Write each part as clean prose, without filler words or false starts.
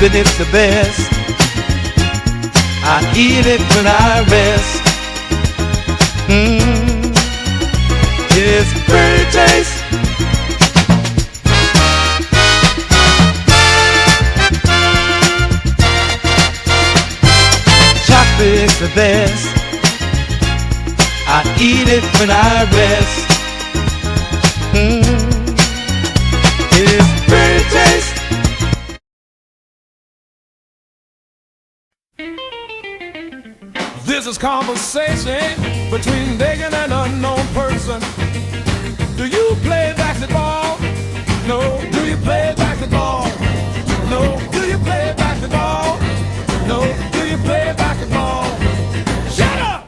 keeping it the best. I eat it when I rest. It's pretty taste. Chocolate's the best. I eat it when I rest. It's pretty taste. This is conversation between Dagan and an unknown person. Do you play basketball? No. Do you play basketball? No. Do you play basketball? No. Do you play basketball? Shut up!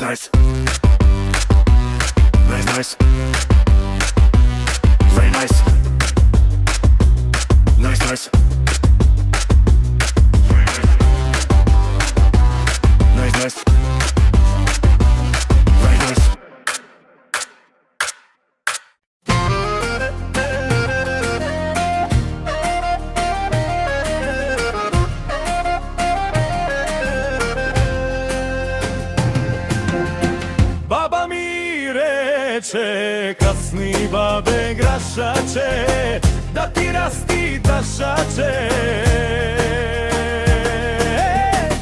Nice. Very nice. Nice. Nice. Very nice. Kasni babe grašače, da ti rasti tašače.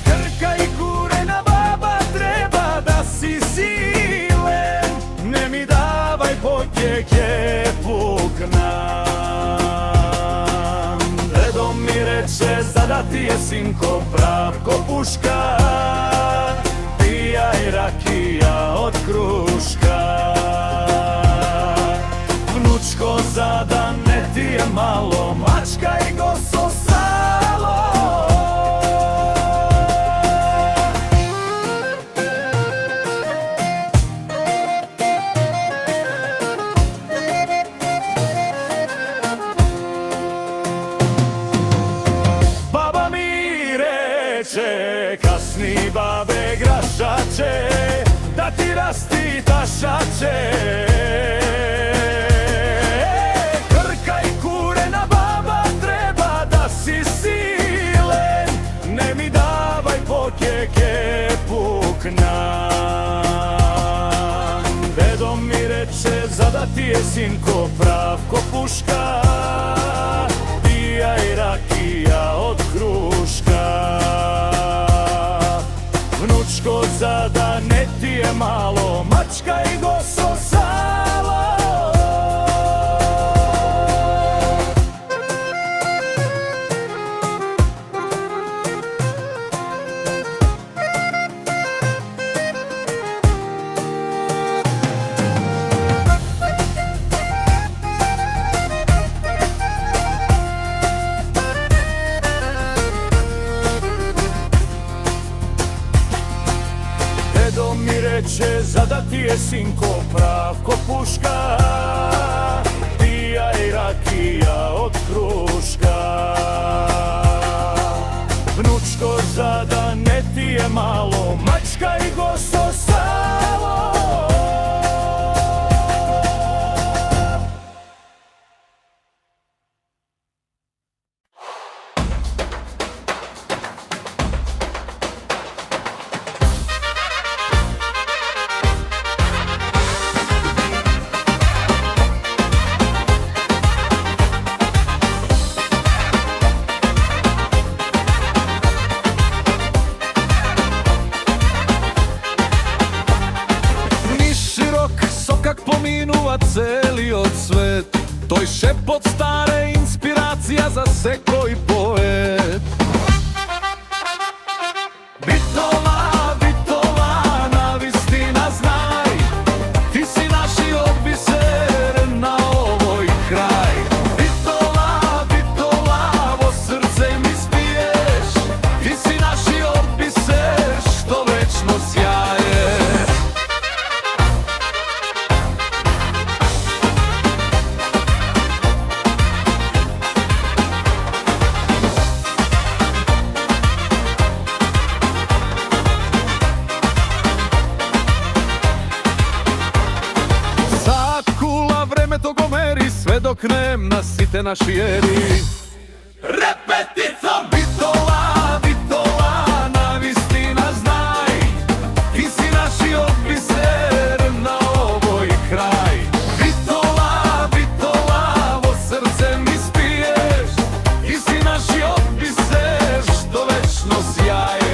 Krka i kurena baba, treba da si silen. Ne mi davaj potjeke puknan. Dedo mi reče, zada ti je sinko prav ko puška. Pija i rakija od kruška. Vnučko, zada ne ti je malo, mačka i goso salo. Baba mi reče, kasni babe grašače, da ti rasti tašače. Dedo mi reče, zada ti je sinko prav ko puška. Pija i rakija od kruška. Vnučko, zada ne ti je malo, mačka i goso salo. Dedo mi reče, zada ti je sinko prav ko puška. Pija i rakija od kruška. Vnučko, zada ne ti je malo, mačka i goso salo. как поминува целиот свет. Тој шепот старе инспирација за секој поет. Битола, Битола, навистина знај, ти си нашиот бисер на овој крај. Битола, Битола, во срце ми спиеш, ти си нашиот бисер што вечно сјае. Времето го мери, сведок нем на сите наши ери. Репетица! Битола, Битола, навистина знај, ти си нашиот бисер на овој крај. Битола, Битола, во срце ми спиеш, ти си нашиот бисер што вечно сјае.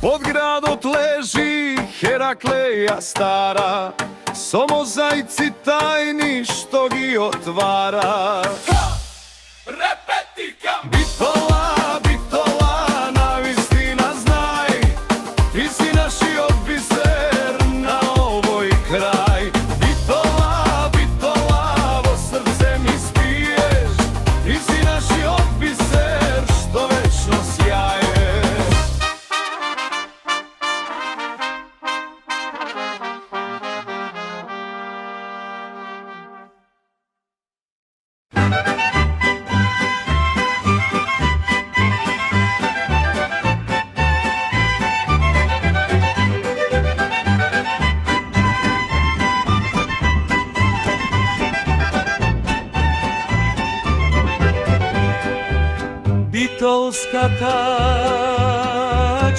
Под градот лежи Хераклеја стара, со мозаици тајни што ги отвара. Репетика! Битола, Битола, навистина знај, ти си нашиот бисер на овој крај. Битола, Битола, во срце ми спиеш, ти си нашиот бисер што вечно сјае. Битолската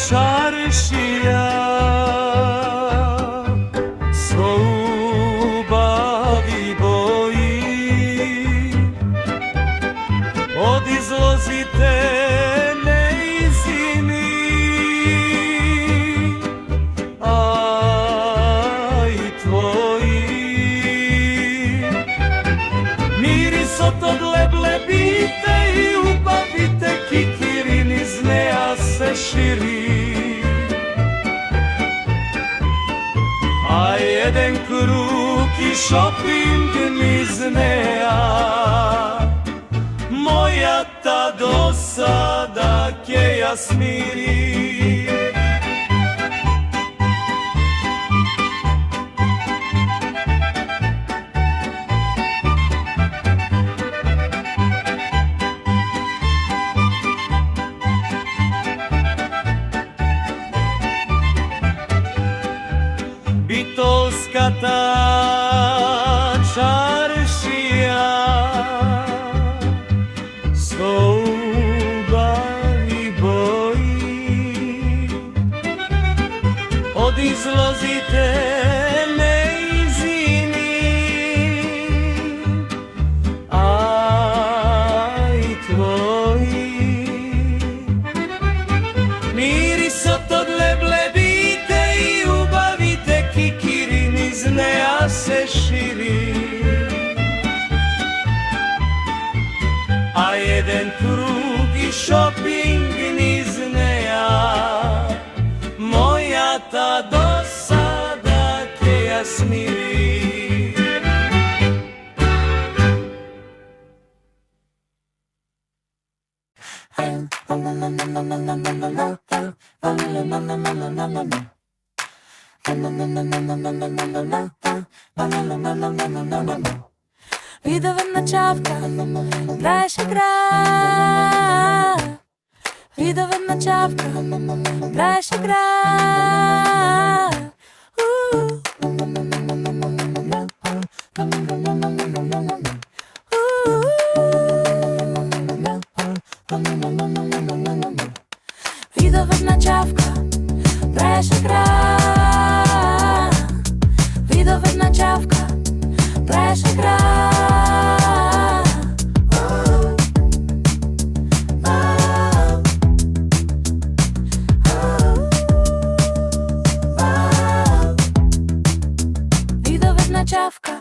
чаршија со убави бои, од излозите неизини, ај твои. Мирисот од леблебите и убавите кикирин из неа се шири, а еден круг и шопинг низ неа мојата досада ќе ја смири. Битолската чаршија со убави бои, од излозите неизини, ај твои. Мирисот од леблебите и убавите кикирин из неа се шири, а еден круг и шопинг низ неа мојата досада ќе ја смири. Видовна чавка, траеше игра. Видовна чавка, траеше игра. Беше град, видов една чавка, беше град. Видов една чавка.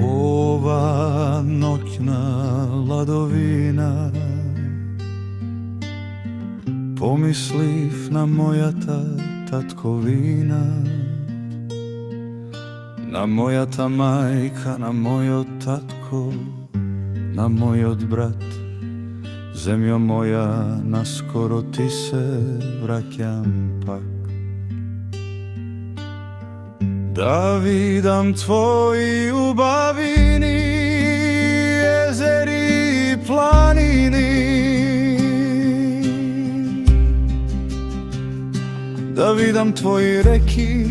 Ова ноќна ладовина помислив на мојата татковина, на мојата мајка, на мојот татко, на мојот брат. Земјо моја, наскоро ти се враќам пак. Да видам твои убавини, езери и планини, да видам твои реки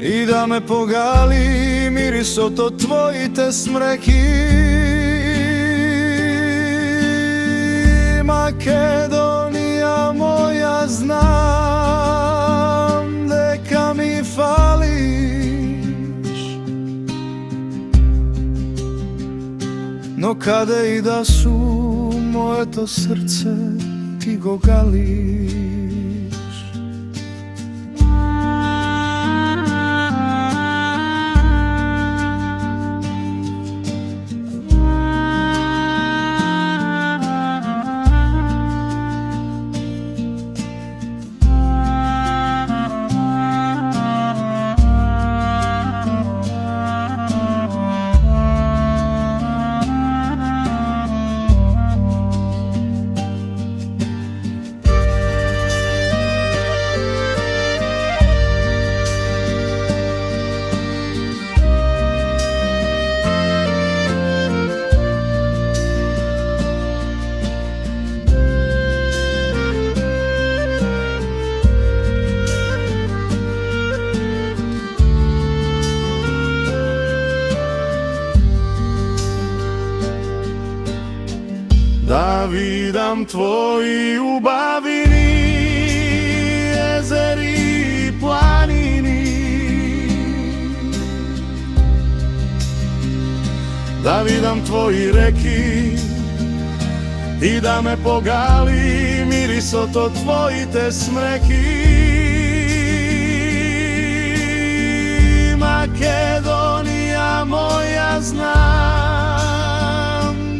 и да ме погали мирисот од твоите смреки. Македонија моја, знам дека ми фалиш, но каде и да сум, моето срце ти го галиш. Да видам твои убавини, езери и планини, да видам твои реки и да ме погали мирисот од твоите смреки. Македонија моја, знам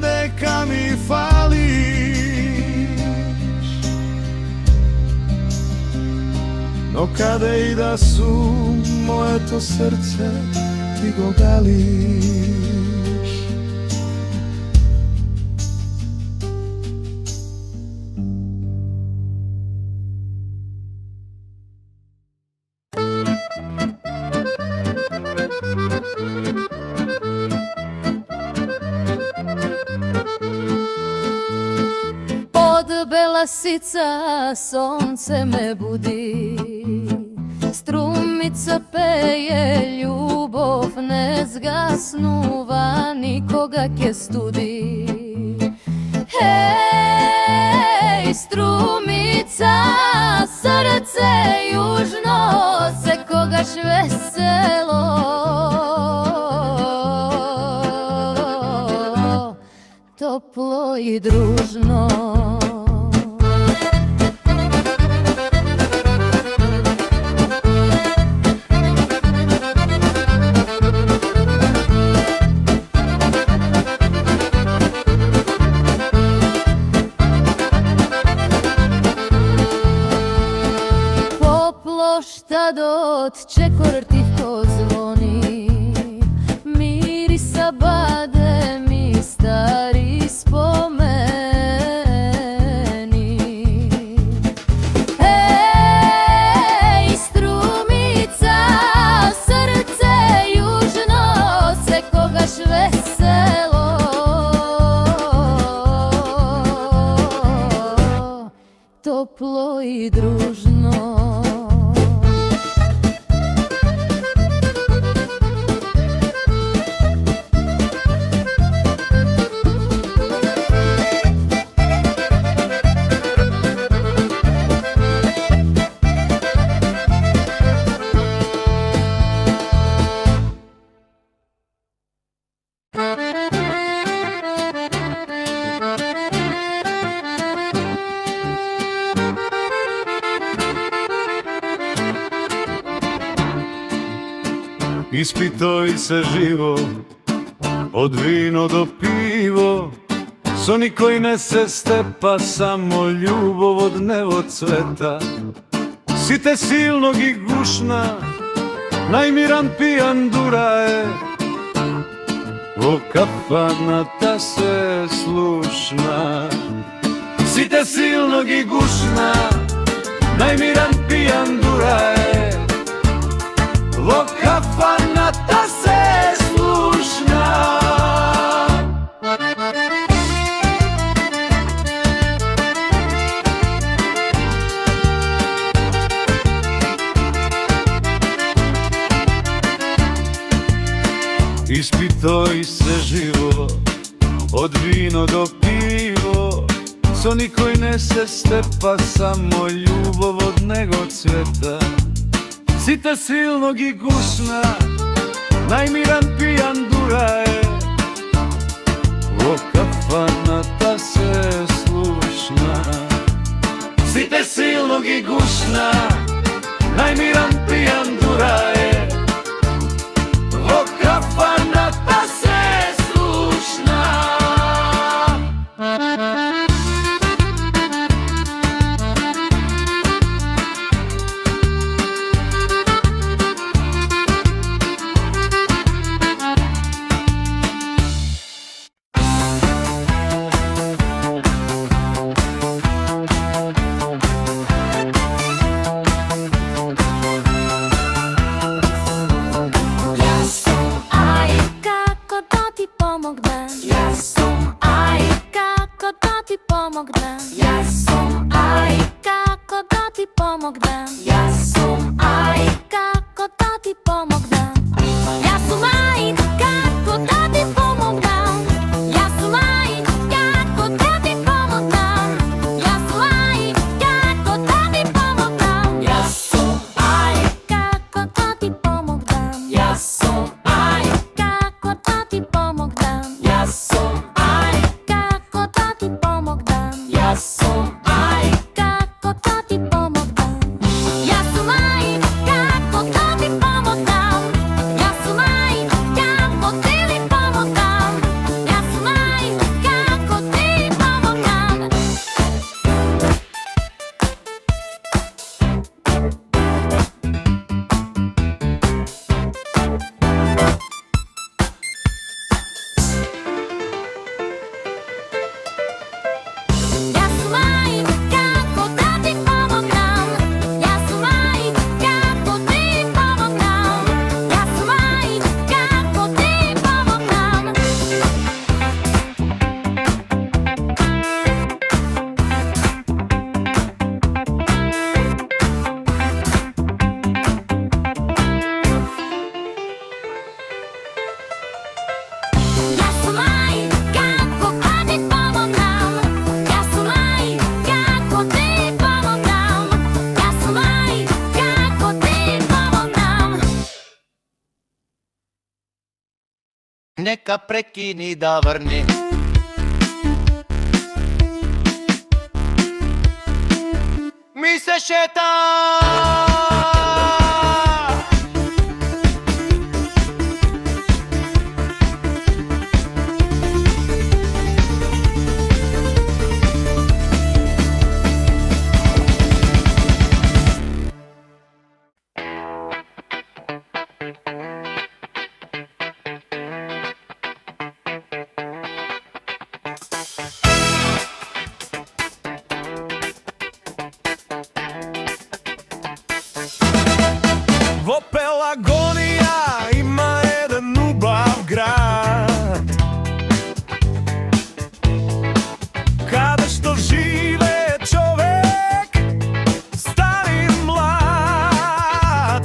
дека ми фалиш, но каде и да сум, моето срце ти го галиш. Беласица, сонце ме буди, струмица пее, љубов не згаснува, никога ќе студи. Еј, струмица, срце јужно, секогаш весело, топло и дружно. Площадот чекортивко звони, мириса бадеми, стари спомени. Еј, струмица, Испитој се живо, од вино до пиво, со никој не се степа, само љубов од небо цвета. Сите силно ги гушна, најмиран пијан дура е, во кафаната се слушна. Сите силно ги гушна, најмиран пијан дура е, во кафаната се слушна. Испитој се живо, од вино до пиво, со никој не се степа, само љубов од него цвета. Сите силно ги гушна, најмиран пијан дура е, во кафаната се слушна. Сите силно ги гушна, најмиран пијан дура е, во кафаната се слушна. Нека прекини да врни. Ми се шета. Во Пелагонија има еден убав град, каде што живее човек, стар и млад.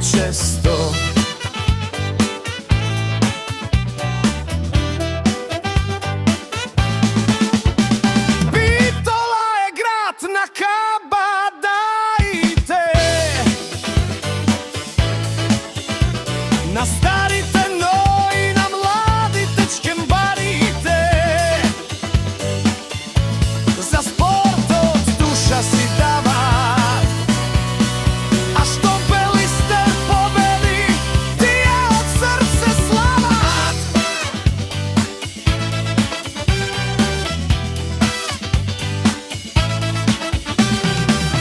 često. Bitola je grad na kabadajte, na starite no i na mladite čkembarite. Za sport od duša si davat, a što belister pobedi, ti je od srce slavat.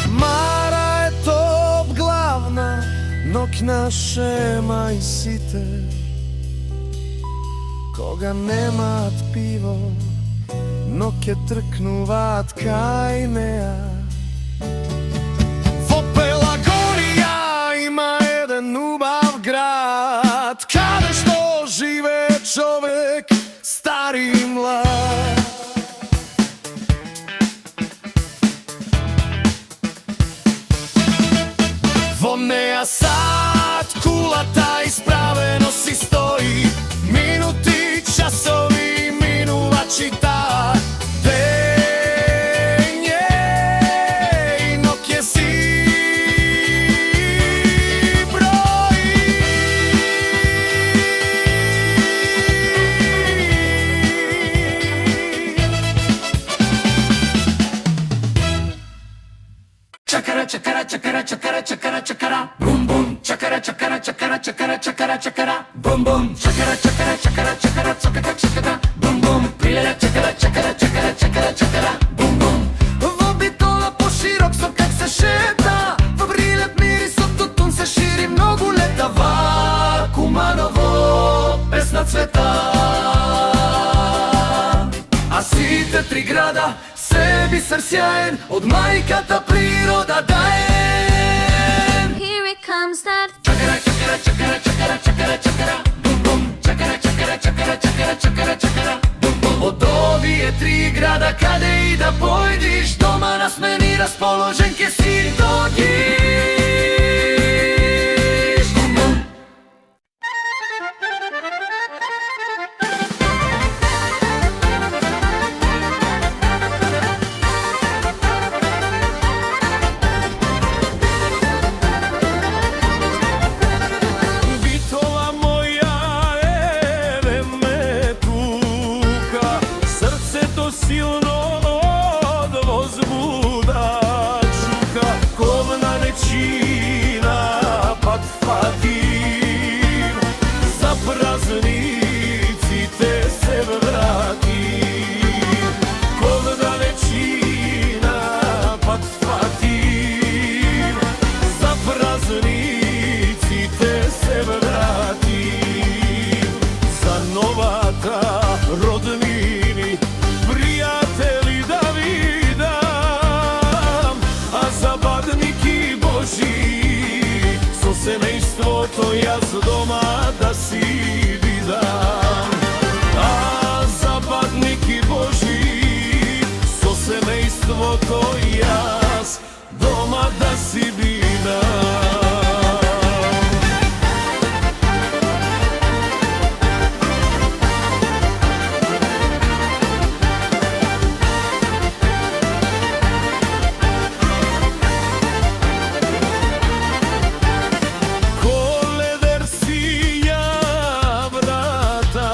Mara je top glavna, nok naše majsite, koga nemat pivo, nok je trknuvat kaj neja. Во Пелагонија има еден убав град, каде што живе човек стар и млад. Во неа сад кулата исправено си стои, минути, часови, минувачи таа. Ден е и ноќе си брои. Чакара, чакара, чакара, чакара, чакара, чакара, бум бум. Чакара, чакара, чакара, чакара, чакара, чакара, бум бум. Чакара, чакара, чакара, чакара, цоката, чаката, бум бум. Прилера, чакара, чакара, чакара, чакара, чакара, бум бум. Во Битола поширок со как се шета, во брилеп мирис од тутун се шири многу лета. Вакуманово песна цвета, а сите три града се бисер сјаен од мајката природа даен. Here it comes that Чакара, чакара, чакара, чакара, чакара, чакара, бум бум. Чакара, чакара, чакара, чакара, чакара, чакара, бум бум. Од овие три града каде и да појдиш, дома на смени расположен ке си доđиш. Бум бум. Битола моја, еве ме тука, срцето силно од возбуда чука, ковна нечина пат фатим, за празниците се вратим. Ковна нечина пат фатим, за празниците се вратим. За новата роднини, пријатели да видам, а за бадники Божи, со семејството јас дома да си видам. А за бадники Божи, со семејството јас дома да си видам. Коледер си ја брата,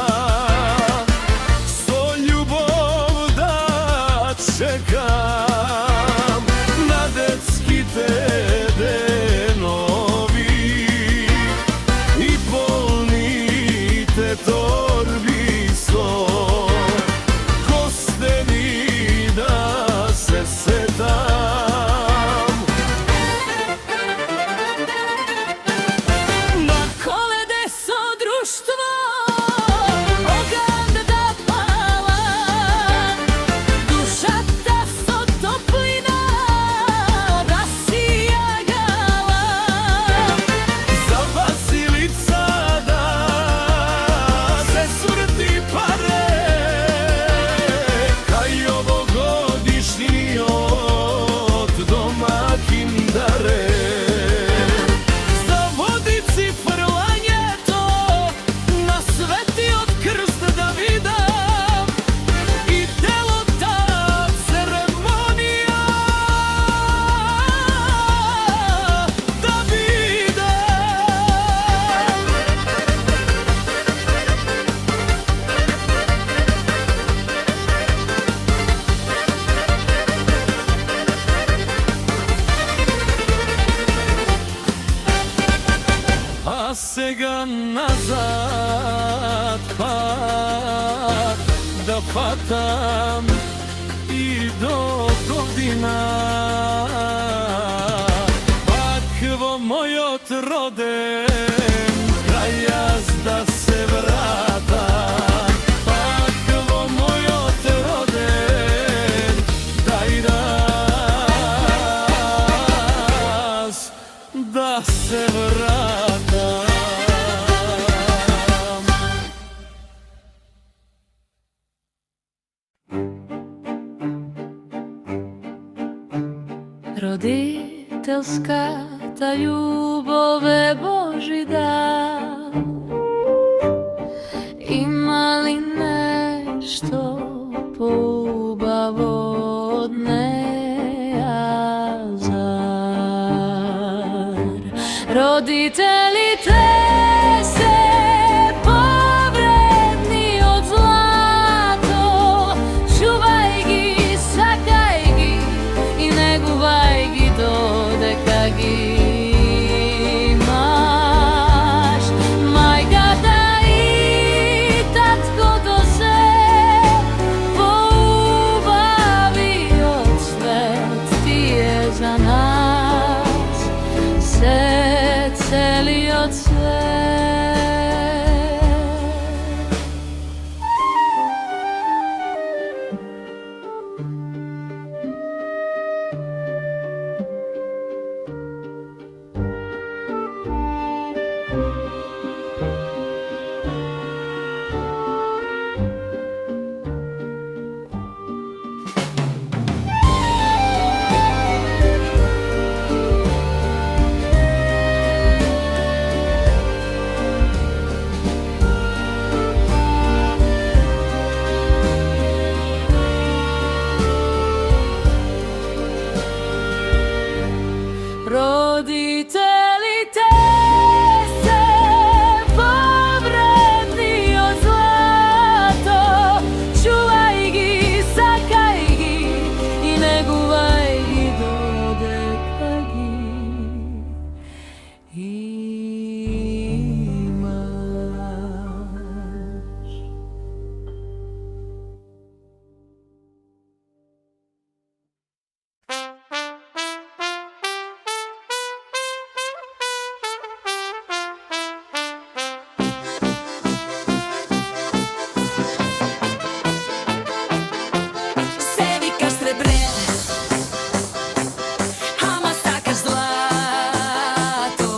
da patam i do godina. Bakvo moj otrodem, kraj jazda se vratam. Bakvo moj otrodem, daj raz da se vratam. Roditeljska ta ljubov je Božji dar. Ima li nešto poubavodneja zar? Roditelji te se povredni od zlato, čuvaj gi, sakaj gi i neguvaj gi dodeka gi imaš. Majka i tatko to se poubavi od svet ti je za nas se celi od sve. Roditelji te se povredni od zlato, čuvaj gi, sakaj gi i neguvaj gi dodeka gi imaš. Se vikaš srebre, ama sakaš zlato.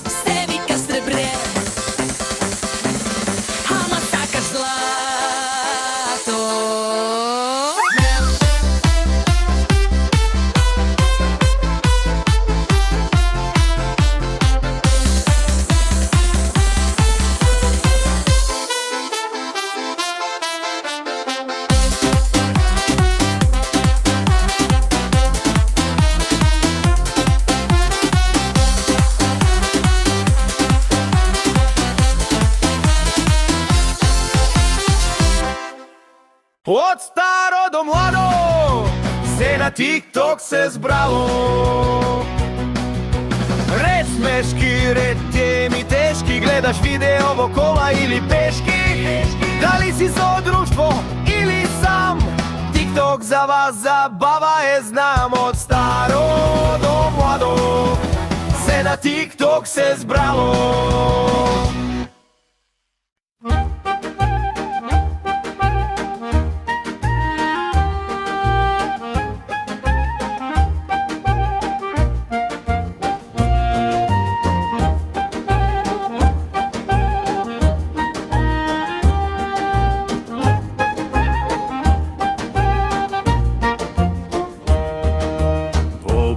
Se vikaš srebre, ama sakaš zlato. Od staro do mlado se na TikTok se zbralo. Red smeški, red temi teški, gledaš video vokola ili peški. Da li si za društvo ili sam, TikTok za vas zabava je, znam. Od staro do mlado se na TikTok se zbralo.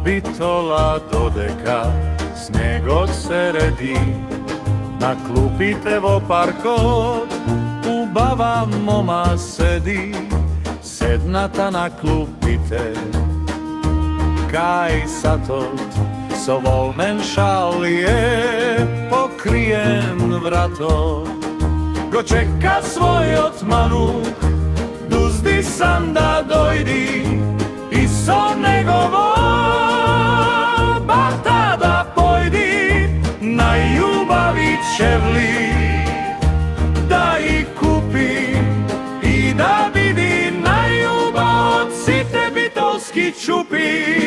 Bitola dodeka snegот se redi, na klupi tevo parkot убава мома седи, седната на клупите кај сатот, со волнен шал е покриен вратот. Го чека својот манук, дузди сан да дојди и со негово бата да појди на љубави чевли, да и купи и да биде bitolski čupi.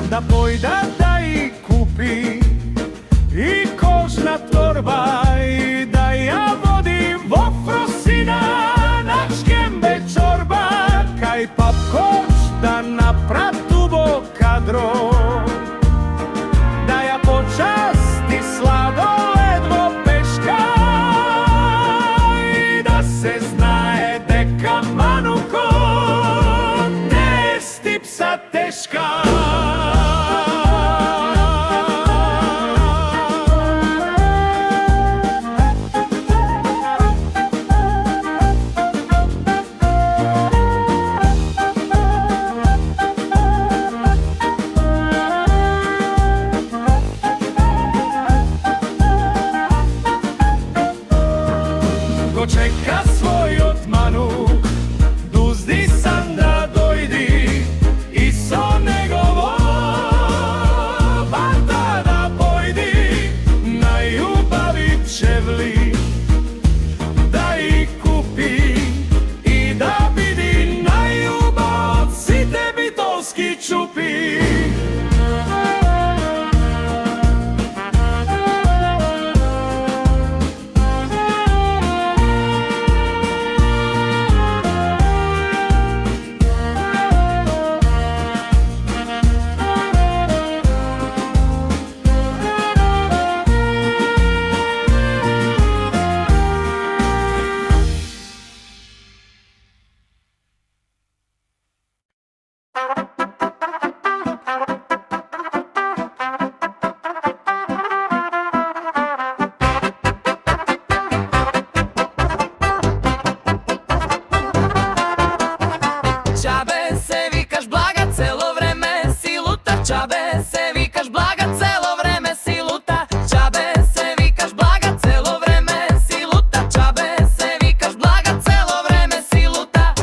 Da pojda da i kupi i kožna torba i da ja vodim vofrosina na škembe čorba kaj papkoč da napratu bo kadro da ja počasti sladoledvo peška i da se znaje deka manuko testi psa teška. Ko čeka svoj otmanu, duzdi sam da dojdi i so njegovo bata da pojdi na ljubavi čevli da ih kupi i da vidi na ljubav si te bitolski čupi. Čabe se vikaš blaga celo vreme si luta, čabe se vikaš blaga celo vreme si luta, čabe se vikaš blaga celo vreme si luta, čabe se vikaš blaga celo vreme si luta.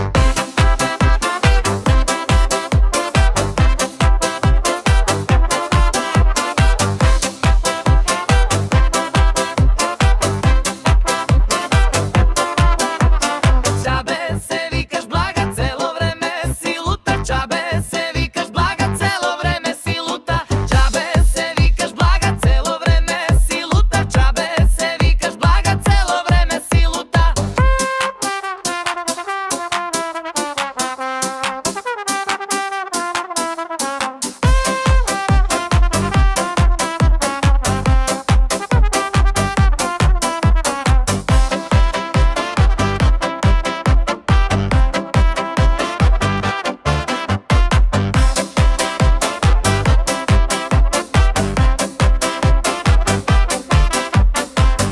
Čabe se vikaš blaga celo vreme si luta, čabe se vikaš blaga celo vreme si luta, čabe se vikaš blaga celo vreme si luta, čabe se vikaš blaga celo vreme si luta.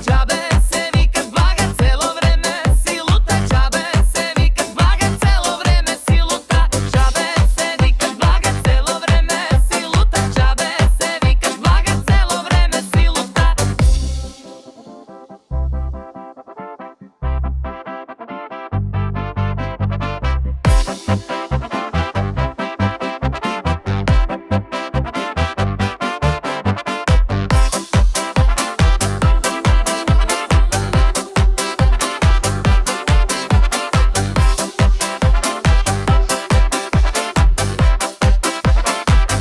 Čabe se vikaš blaga celo vreme si luta, čabe se vikaš blaga celo vreme si luta, čabe se vikaš blaga celo vreme si luta, čabe se vikaš blaga celo vreme si luta.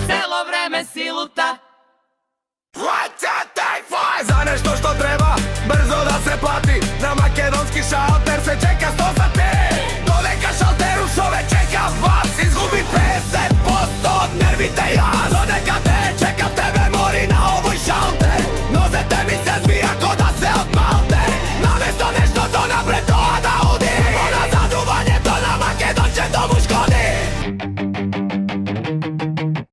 Celo vreme si luta. Za nešto što treba brzo da se plati na makedonski šalter se čeka 100 sati. Do neka šalteru šove čeka vas izgubi 50% od nervite ja.